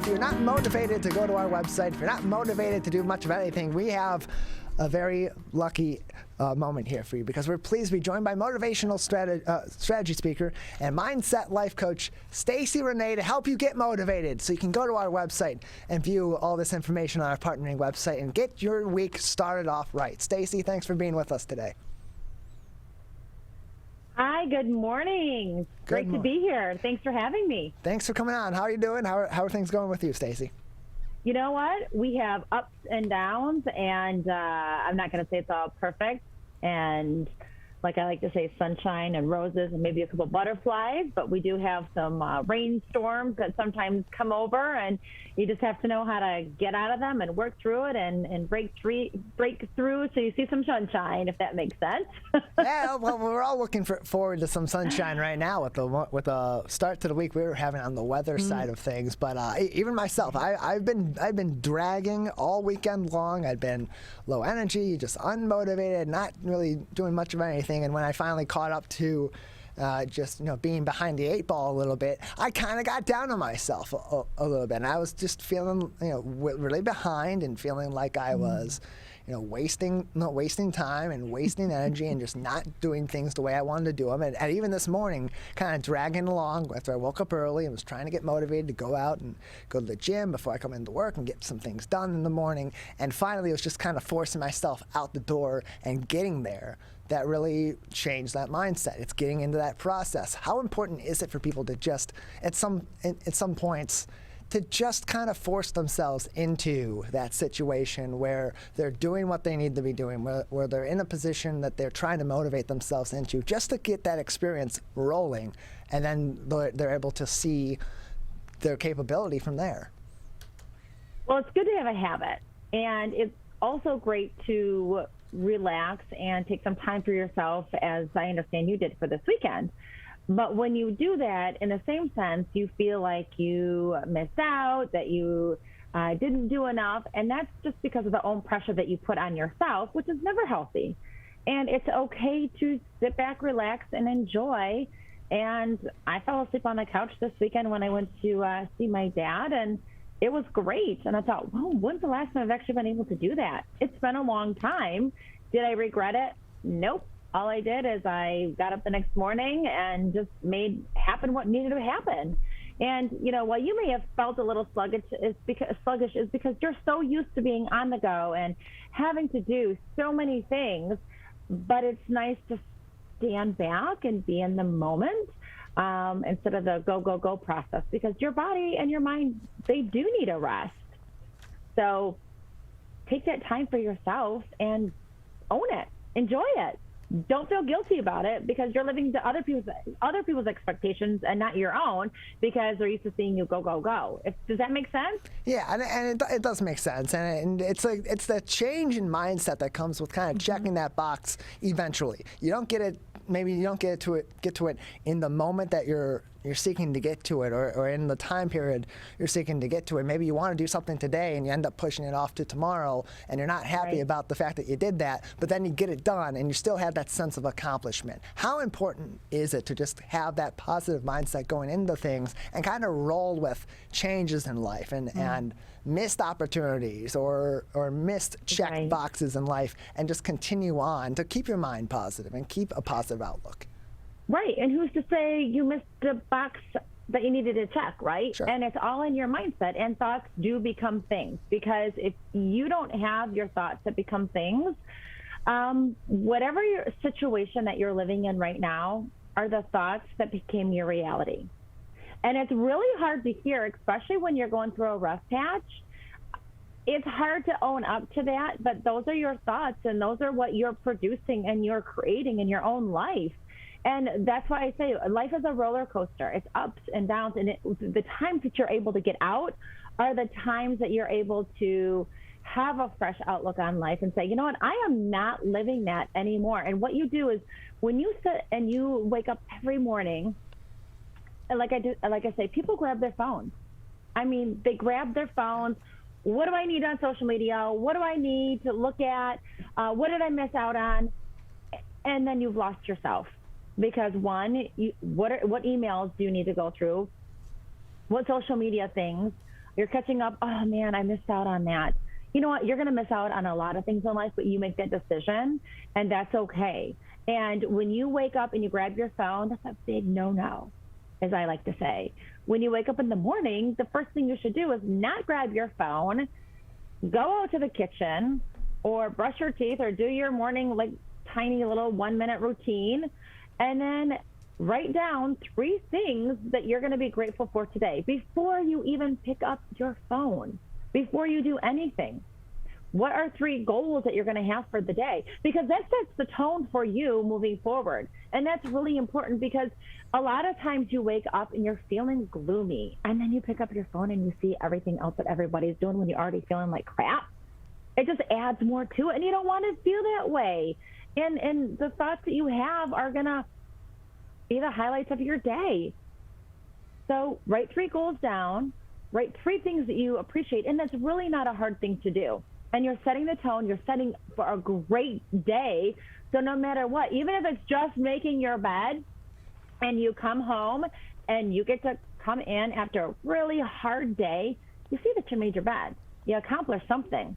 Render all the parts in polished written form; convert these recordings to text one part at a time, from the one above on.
if you're not motivated to go to our website, if you're not motivated to do much of anything, we have a very lucky moment here for you, because we're pleased to be joined by motivational strategy speaker and mindset life coach Stacie Rene to help you get motivated. So you can go to our website and view all this information on our partnering website and get your week started off right. Stacie, thanks for being with us today. Hi, good morning. Great to be here. Thanks for having me. Thanks for coming on. How are you doing? How are things going with you, Stacie? You know what? We have ups and downs, and I'm not going to say it's all perfect. And like I like to say, sunshine and roses and maybe a couple butterflies, but we do have some rainstorms that sometimes come over, and you just have to know how to get out of them and work through it and break through so you see some sunshine, if that makes sense. Yeah, well, we're all looking forward to some sunshine right now with the start to the week we were having on the weather side of things. But even myself, I've been dragging all weekend long. I've been low energy, just unmotivated, not really doing much of anything. And when I finally caught up to just being behind the eight ball a little bit, I kind of got down on myself a little bit, and I was just feeling really behind and feeling like I was wasting time and wasting energy and just not doing things the way I wanted to do them. And even this morning, kind of dragging along after I woke up early and was trying to get motivated to go out and go to the gym before I come into work and get some things done in the morning. And finally, it was just kind of forcing myself out the door and getting there. That really changed that mindset. It's getting into that process. How important is it for people to just, at some points, to just kind of force themselves into that situation where they're doing what they need to be doing, where they're in a position that they're trying to motivate themselves into, just to get that experience rolling, and then they're able to see their capability from there? Well, it's good to have a habit, and it's also great to relax and take some time for yourself, as I understand you did for this weekend. But when you do that, in the same sense, you feel like you missed out, that you didn't do enough, and that's just because of the own pressure that you put on yourself, which is never healthy. And it's okay to sit back, relax, and enjoy. And I fell asleep on the couch this weekend when I went to see my dad, and it was great. And I thought, well, when's the last time I've actually been able to do that? It's been a long time. Did I regret it? Nope. All I did is I got up the next morning and just made happen what needed to happen. And, while you may have felt a little sluggish is because you're so used to being on the go and having to do so many things. But it's nice to stand back and be in the moment instead of the go process, because your body and your mind, they do need a rest. So take that time for yourself and own it. Enjoy it. Don't feel guilty about it, because you're living to other people's expectations and not your own, because they're used to seeing you go. Does that make sense? Yeah, and it does make sense, and it's the change in mindset that comes with kind of checking that box eventually. You don't get it. Maybe you don't get to it in the moment that you're seeking to get to it, or in the time period you're seeking to get to it. Maybe you want to do something today and you end up pushing it off to tomorrow, and you're not happy about the fact that you did that, but then you get it done and you still have that sense of accomplishment. How important is it to just have that positive mindset going into things and kind of roll with changes in life and missed opportunities or missed check boxes in life, and just continue on to keep your mind positive and keep a positive outlook? Right. And who's to say you missed the box that you needed to check, right? Sure. And it's all in your mindset, and thoughts do become things, because if you don't have your thoughts that become things, whatever your situation that you're living in right now are the thoughts that became your reality. And it's really hard to hear, especially when you're going through a rough patch. It's hard to own up to that, but those are your thoughts, and those are what you're producing and you're creating in your own life. And that's why I say life is a roller coaster. It's ups and downs, and the times that you're able to get out are the times that you're able to have a fresh outlook on life and say, you know what, I am not living that anymore. And what you do is, when you sit and you wake up every morning, and like I say, people grab their phones. I mean, they grab their phones. What do I need on social media? What do I need to look at? What did I miss out on? And then you've lost yourself. Because what emails do you need to go through? What social media things? you're catching up. Oh man, I missed out on that. You know what? You're going to miss out on a lot of things in life, but you make that decision, and that's okay. And when you wake up and you grab your phone, that's a big no-no, as I like to say. When you wake up in the morning, the first thing you should do is not grab your phone, go out to the kitchen, or brush your teeth, or do your morning like tiny little 1-minute routine, and then write down 3 things that you're going to be grateful for today before you even pick up your phone, before you do anything. What are 3 goals that you're going to have for the day? Because that sets the tone for you moving forward. And that's really important, because a lot of times you wake up and you're feeling gloomy, and then you pick up your phone and you see everything else that everybody's doing when you're already feeling like crap. It just adds more to it, and you don't want to feel that way. And the thoughts that you have are going to be the highlights of your day. So write 3 goals down, write 3 things that you appreciate, and that's really not a hard thing to do. And you're setting the tone, you're setting for a great day. So no matter what, even if it's just making your bed, and you come home and you get to come in after a really hard day, you see that you made your bed. You accomplished something.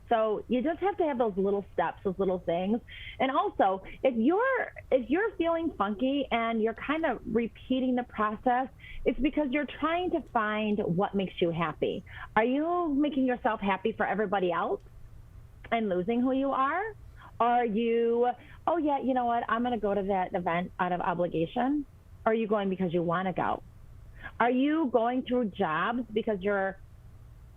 So you just have to have those little steps, those little things. And also, if you're feeling funky and you're kind of repeating the process, it's because you're trying to find what makes you happy. Are you making yourself happy for everybody else and losing who you are? Are you, oh yeah, you know what, I'm going to go to that event out of obligation? Or are you going because you want to go? Are you going through jobs because you're,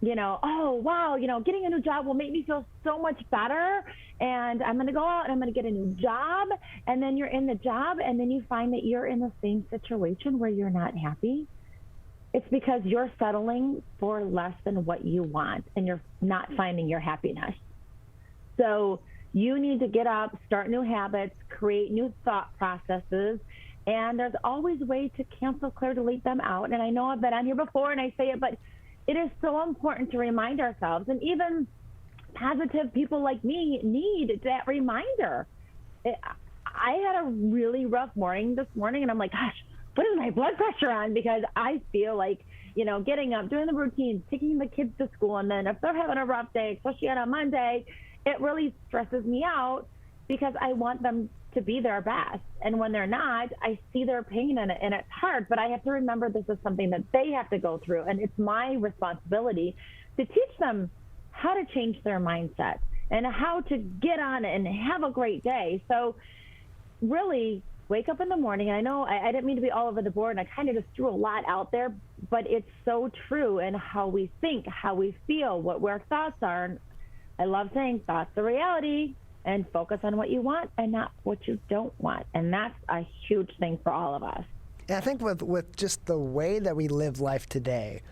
oh, wow, getting a new job will make me feel so much better, and I'm going to go out and I'm going to get a new job, and then you're in the job, and then you find that you're in the same situation where you're not happy? It's because you're settling for less than what you want, and you're not finding your happiness. So you need to get up, start new habits, create new thought processes, and there's always a way to cancel, clear, delete them out. And I know I've been on here before and I say it, but it is so important to remind ourselves, and even positive people like me need that reminder. I had a really rough morning this morning, and I'm like, gosh, what is my blood pressure on? Because I feel like, getting up, doing the routines, taking the kids to school, and then if they're having a rough day, especially on a Monday, it really stresses me out because I want them to be their best. And when they're not, I see their pain in it, and it's hard, but I have to remember this is something that they have to go through, and it's my responsibility to teach them how to change their mindset and how to get on and have a great day. So really wake up in the morning, and I know I didn't mean to be all over the board, and I kind of just threw a lot out there, but it's so true in how we think, how we feel, what our thoughts are. And I love saying thoughts are reality, and focus on what you want and not what you don't want. And that's a huge thing for all of us. And I think with just the way that we live life today,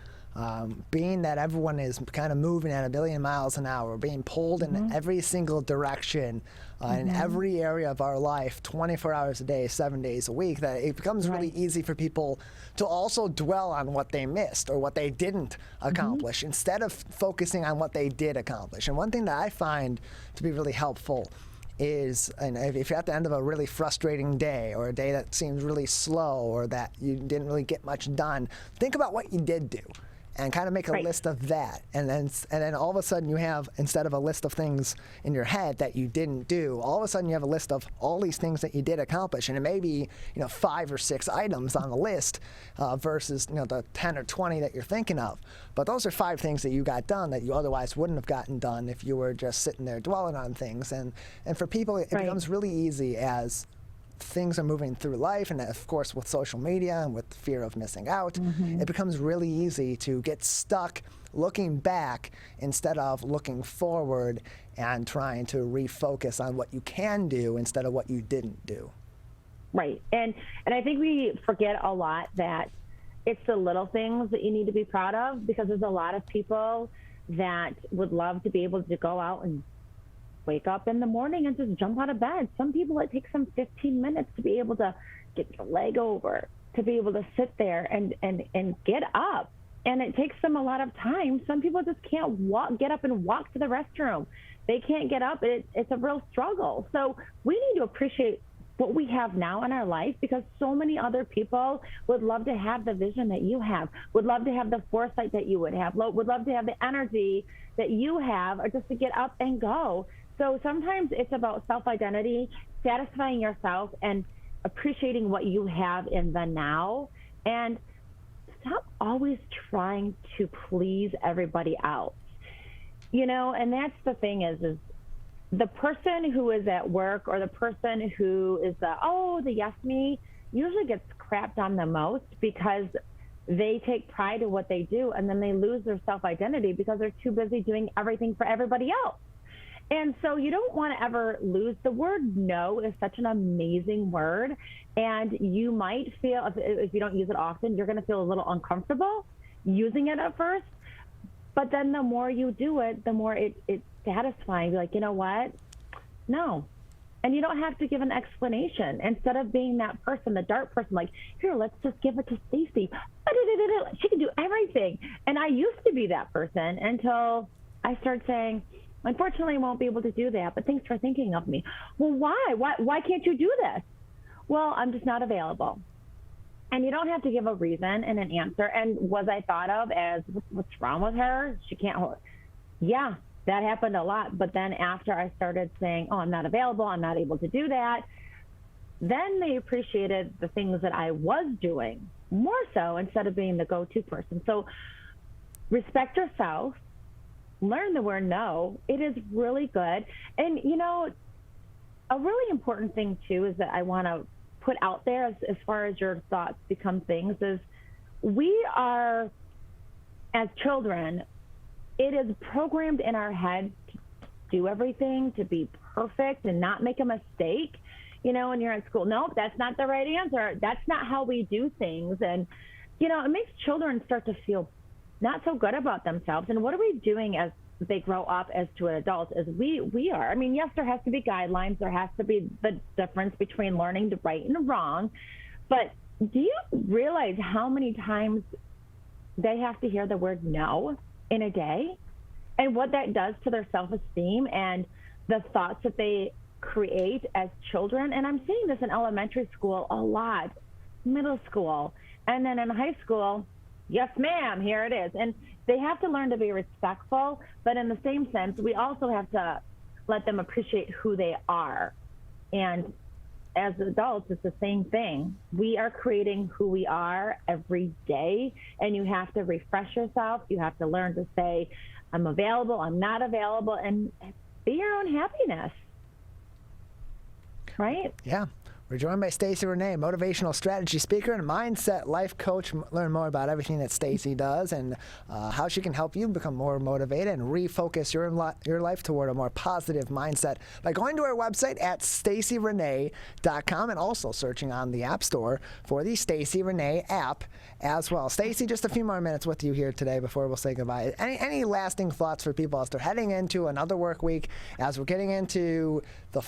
being that everyone is kind of moving at 1 billion miles an hour, being pulled in every single direction in every area of our life, 24 hours a day, 7 days a week, that it becomes really easy for people to also dwell on what they missed or what they didn't accomplish instead of focusing on what they did accomplish. And one thing that I find to be really helpful is, and if you're at the end of a really frustrating day, or a day that seems really slow, or that you didn't really get much done, think about what you did do and kind of make a list of that. And then all of a sudden you have, instead of a list of things in your head that you didn't do, all of a sudden you have a list of all these things that you did accomplish. And it may be 5 or 6 items on the list versus the 10 or 20 that you're thinking of. But those are 5 things that you got done that you otherwise wouldn't have gotten done if you were just sitting there dwelling on things. And for people, it becomes really easy as things are moving through life, and of course with social media and with fear of missing out, it becomes really easy to get stuck looking back instead of looking forward and trying to refocus on what you can do instead of what you didn't do. Right. And I think we forget a lot that it's the little things that you need to be proud of, because there's a lot of people that would love to be able to go out and wake up in the morning and just jump out of bed. Some people, it takes them 15 minutes to be able to get your leg over, to be able to sit there and get up. And it takes them a lot of time. Some people just can't get up and walk to the restroom. They can't get up. It's a real struggle. So we need to appreciate what we have now in our life, because so many other people would love to have the vision that you have, would love to have the foresight that you would have, would love to have the energy that you have, or just to get up and go. So sometimes it's about self-identity, satisfying yourself, and appreciating what you have in the now, and stop always trying to please everybody else. And that's the thing is the person who is at work, or the person who is the yes me, usually gets crapped on the most, because they take pride in what they do, and then they lose their self-identity because they're too busy doing everything for everybody else. And so you don't want to ever lose. The word no is such an amazing word, and you might feel, if you don't use it often, you're going to feel a little uncomfortable using it at first. But then the more you do it, the more it's satisfying. You're like, you know what? No. And you don't have to give an explanation. Instead of being that person, the dart person, like, here, let's just give it to Stacie. She can do everything. And I used to be that person until I started saying, unfortunately, I won't be able to do that, but thanks for thinking of me. Well, why? Why can't you do this? Well, I'm just not available. And you don't have to give a reason and an answer. And was I thought of as, what's wrong with her? She can't hold. Yeah, that happened a lot. But then after I started saying, oh, I'm not available, I'm not able to do that, then they appreciated the things that I was doing more so, instead of being the go-to person. So respect yourself, learn the word no. It is really good. And, a really important thing too is that I want to put out there as far as your thoughts become things is, we are, as children, it is programmed in our head to do everything, to be perfect and not make a mistake. When you're at school, nope, that's not the right answer. That's not how we do things. And, it makes children start to feel not so good about themselves. And what are we doing as they grow up as to an adult? Is we are, yes, there has to be guidelines. There has to be the difference between learning to right and wrong. But do you realize how many times they have to hear the word no in a day, and what that does to their self-esteem and the thoughts that they create as children? And I'm seeing this in elementary school a lot, middle school, and then in high school, yes, ma'am, here it is. And they have to learn to be respectful, but in the same sense, we also have to let them appreciate who they are. And as adults, it's the same thing. We are creating who we are every day, and you have to refresh yourself. You have to learn to say, I'm available, I'm not available, and be your own happiness. Right? Yeah. We're joined by Stacie Rene, motivational strategy speaker and mindset life coach. Learn more about everything that Stacie does and how she can help you become more motivated and refocus your life toward a more positive mindset by going to our website at stacierene.com and also searching on the App Store for the Stacie Rene app as well. Stacie, just a few more minutes with you here today before we'll say goodbye. Any lasting thoughts for people as they're heading into another work week, as we're getting into the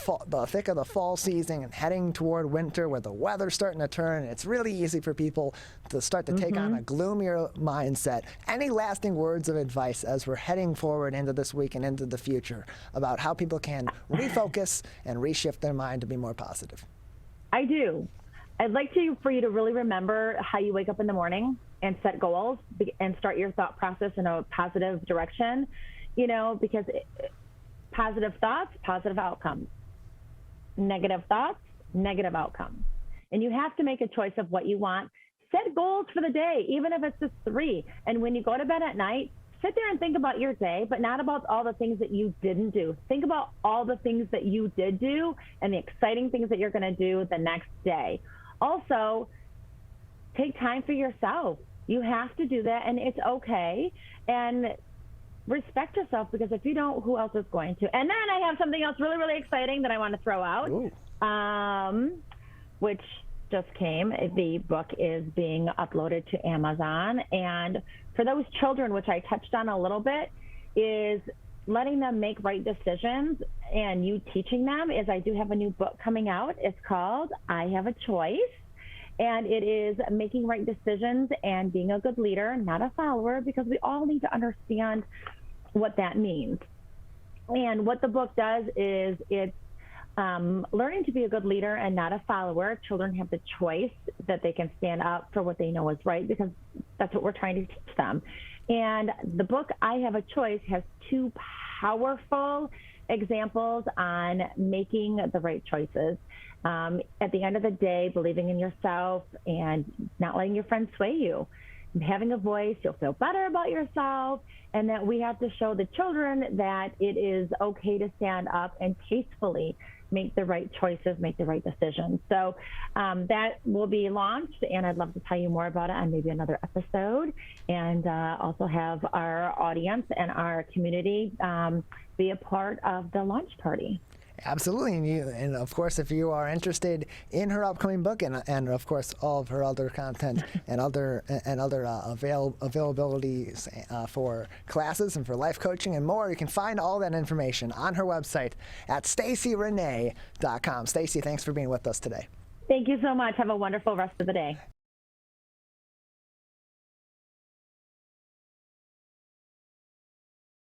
thick of the fall season and heading toward winter where the weather's starting to turn? It's really easy for people to start to take on a gloomier mindset. Any lasting words of advice as we're heading forward into this week and into the future about how people can refocus and reshift their mind to be more positive? I do. I'd like for you to really remember how you wake up in the morning and set goals and start your thought process in a positive direction, because positive thoughts, positive outcomes. Negative thoughts, negative outcomes. And you have to make a choice of what you want. Set goals for the day, even if it's just 3. And when you go to bed at night, sit there and think about your day, but not about all the things that you didn't do. Think about all the things that you did do and the exciting things that you're going to do the next day. Also, take time for yourself. You have to do that, and it's okay. And respect yourself, because if you don't, who else is going to? And then I have something else really, really exciting that I want to throw out, which just came. The book is being uploaded to Amazon. And for those children, which I touched on a little bit, is letting them make right decisions, and you teaching them. Is I do have a new book coming out. It's called I Have a Choice. And it is making right decisions and being a good leader, not a follower, because we all need to understand what that means. And what the book does is it learning to be a good leader and not a follower. Children have the choice that they can stand up for what they know is right, because that's what we're trying to teach them. And the book, I Have a Choice, has two powerful examples on making the right choices. At the end of the day, believing in yourself and not letting your friends sway you. Having a voice, you'll feel better about yourself, and that we have to show the children that it is okay to stand up and tastefully make the right choices, make the right decisions. So that will be launched, and I'd love to tell you more about it on maybe another episode, and also have our audience and our community be a part of the launch party. Absolutely, and of course, if you are interested in her upcoming book, and of course all of her other content and other availabilities for classes and for life coaching and more, you can find all that information on her website at stacierene.com. Stacie, thanks for being with us today. Thank you so much. Have a wonderful rest of the day.